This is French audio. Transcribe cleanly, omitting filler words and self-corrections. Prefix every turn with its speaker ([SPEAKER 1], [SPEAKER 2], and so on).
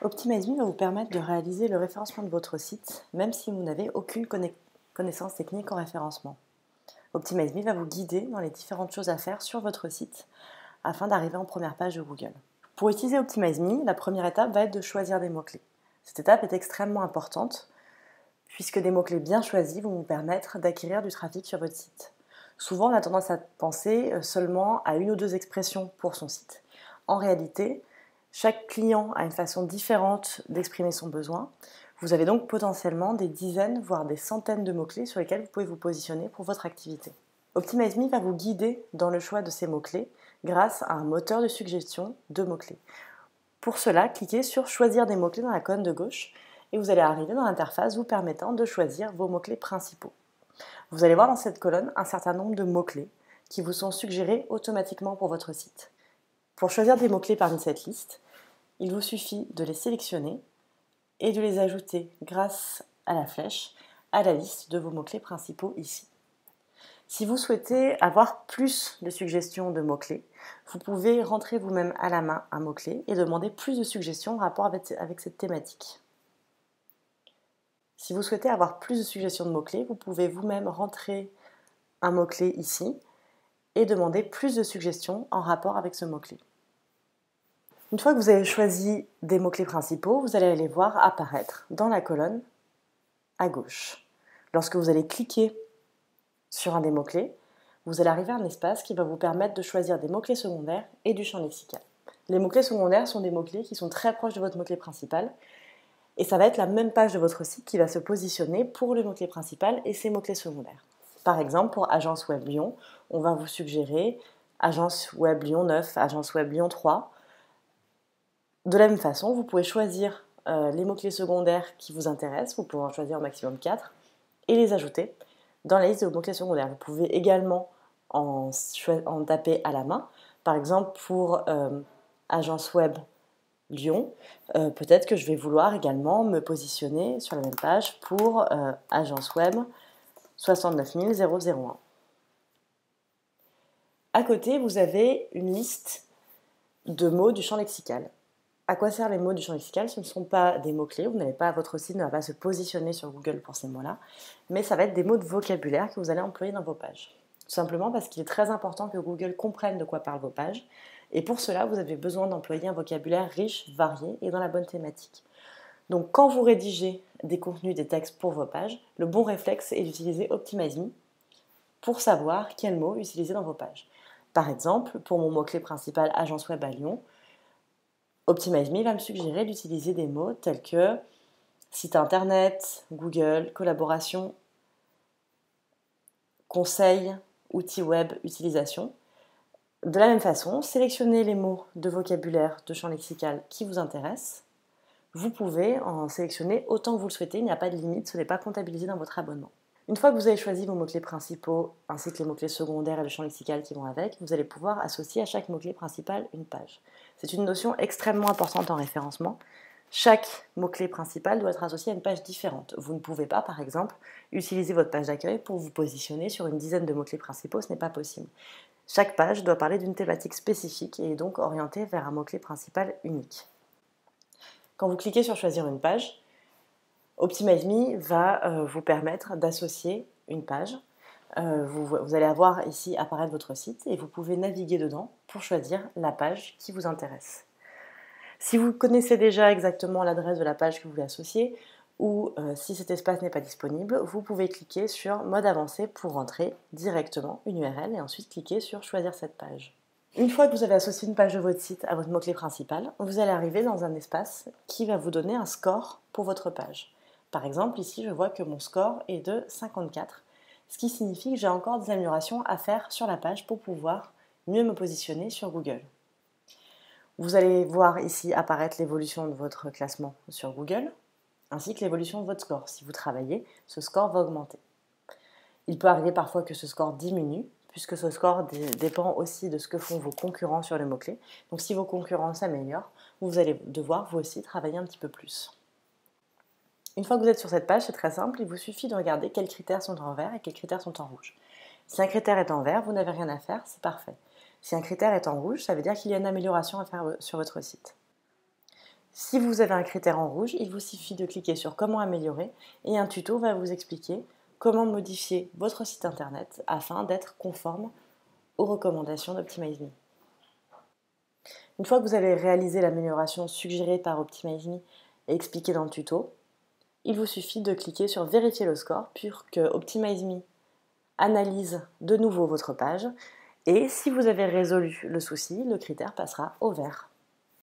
[SPEAKER 1] OptimizeMe va vous permettre de réaliser le référencement de votre site, même si vous n'avez aucune connaissance technique en référencement. OptimizeMe va vous guider dans les différentes choses à faire sur votre site afin d'arriver en première page de Google. Pour utiliser OptimizeMe, la première étape va être de choisir des mots-clés. Cette étape est extrêmement importante puisque des mots-clés bien choisis vont vous permettre d'acquérir du trafic sur votre site. Souvent, on a tendance à penser seulement à une ou deux expressions pour son site. En réalité, chaque client a une façon différente d'exprimer son besoin. Vous avez donc potentiellement des dizaines, voire des centaines de mots-clés sur lesquels vous pouvez vous positionner pour votre activité. OptimizeMe va vous guider dans le choix de ces mots-clés grâce à un moteur de suggestion de mots-clés. Pour cela, cliquez sur « Choisir des mots-clés » dans la colonne de gauche et vous allez arriver dans l'interface vous permettant de choisir vos mots-clés principaux. Vous allez voir dans cette colonne un certain nombre de mots-clés qui vous sont suggérés automatiquement pour votre site. Pour choisir des mots-clés parmi cette liste, il vous suffit de les sélectionner et de les ajouter grâce à la flèche à la liste de vos mots-clés principaux ici. Si vous souhaitez avoir plus de suggestions de mots-clés, vous pouvez rentrer vous-même à la main un mot-clé et demander plus de suggestions en rapport avec cette thématique. Si vous souhaitez avoir plus de suggestions de mots-clés, vous pouvez vous-même rentrer un mot-clé ici et demander plus de suggestions en rapport avec ce mot-clé. Une fois que vous avez choisi des mots-clés principaux, vous allez les voir apparaître dans la colonne à gauche. Lorsque vous allez cliquer sur un des mots-clés, vous allez arriver à un espace qui va vous permettre de choisir des mots-clés secondaires et du champ lexical. Les mots-clés secondaires sont des mots-clés qui sont très proches de votre mot-clé principal et ça va être la même page de votre site qui va se positionner pour le mot-clé principal et ses mots-clés secondaires. Par exemple, pour Agence Web Lyon, on va vous suggérer Agence Web Lyon 9, Agence Web Lyon 3. De la même façon, vous pouvez choisir les mots-clés secondaires qui vous intéressent, vous pouvez en choisir au maximum 4, et les ajouter dans la liste de mots-clés secondaires. Vous pouvez également en taper à la main. Par exemple, pour Agence Web Lyon, peut-être que je vais vouloir également me positionner sur la même page pour Agence Web 69 001. À côté, vous avez une liste de mots du champ lexical. À quoi servent les mots du champ lexical? Ce ne sont pas des mots-clés, votre site ne va pas se positionner sur Google pour ces mots-là, mais ça va être des mots de vocabulaire que vous allez employer dans vos pages. Tout simplement parce qu'il est très important que Google comprenne de quoi parlent vos pages, et pour cela, vous avez besoin d'employer un vocabulaire riche, varié et dans la bonne thématique. Donc quand vous rédigez des contenus, des textes pour vos pages, le bon réflexe est d'utiliser OptimizeMe pour savoir quels mots utiliser dans vos pages. Par exemple, pour mon mot-clé principal Agence Web à Lyon, OptimizeMe va me suggérer d'utiliser des mots tels que site internet, Google, collaboration, conseil, outils web, utilisation. De la même façon, sélectionnez les mots de vocabulaire de champ lexical qui vous intéressent. Vous pouvez en sélectionner autant que vous le souhaitez, il n'y a pas de limite, ce n'est pas comptabilisé dans votre abonnement. Une fois que vous avez choisi vos mots-clés principaux ainsi que les mots-clés secondaires et le champ lexical qui vont avec, vous allez pouvoir associer à chaque mot-clé principal une page. C'est une notion extrêmement importante en référencement. Chaque mot-clé principal doit être associé à une page différente. Vous ne pouvez pas, par exemple, utiliser votre page d'accueil pour vous positionner sur une dizaine de mots-clés principaux, ce n'est pas possible. Chaque page doit parler d'une thématique spécifique et est donc orientée vers un mot-clé principal unique. Quand vous cliquez sur « Choisir une page », OptimizeMe va vous permettre d'associer une page. Vous allez avoir ici apparaître votre site et vous pouvez naviguer dedans pour choisir la page qui vous intéresse. Si vous connaissez déjà exactement l'adresse de la page que vous voulez associer ou si cet espace n'est pas disponible, vous pouvez cliquer sur « Mode avancé » pour rentrer directement une URL et ensuite cliquer sur « Choisir cette page ». Une fois que vous avez associé une page de votre site à votre mot-clé principal, vous allez arriver dans un espace qui va vous donner un score pour votre page. Par exemple, ici, je vois que mon score est de 54, ce qui signifie que j'ai encore des améliorations à faire sur la page pour pouvoir mieux me positionner sur Google. Vous allez voir ici apparaître l'évolution de votre classement sur Google, ainsi que l'évolution de votre score. Si vous travaillez, ce score va augmenter. Il peut arriver parfois que ce score diminue, puisque ce score dépend aussi de ce que font vos concurrents sur le mot-clé. Donc si vos concurrents s'améliorent, vous allez devoir vous aussi travailler un petit peu plus. Une fois que vous êtes sur cette page, c'est très simple, il vous suffit de regarder quels critères sont en vert et quels critères sont en rouge. Si un critère est en vert, vous n'avez rien à faire, c'est parfait. Si un critère est en rouge, ça veut dire qu'il y a une amélioration à faire sur votre site. Si vous avez un critère en rouge, il vous suffit de cliquer sur comment améliorer et un tuto va vous expliquer comment modifier votre site internet afin d'être conforme aux recommandations d'OptimizeMe. Une fois que vous avez réalisé l'amélioration suggérée par OptimizeMe et expliquée dans le tuto, il vous suffit de cliquer sur vérifier le score pour que OptimizeMe analyse de nouveau votre page et si vous avez résolu le souci, le critère passera au vert.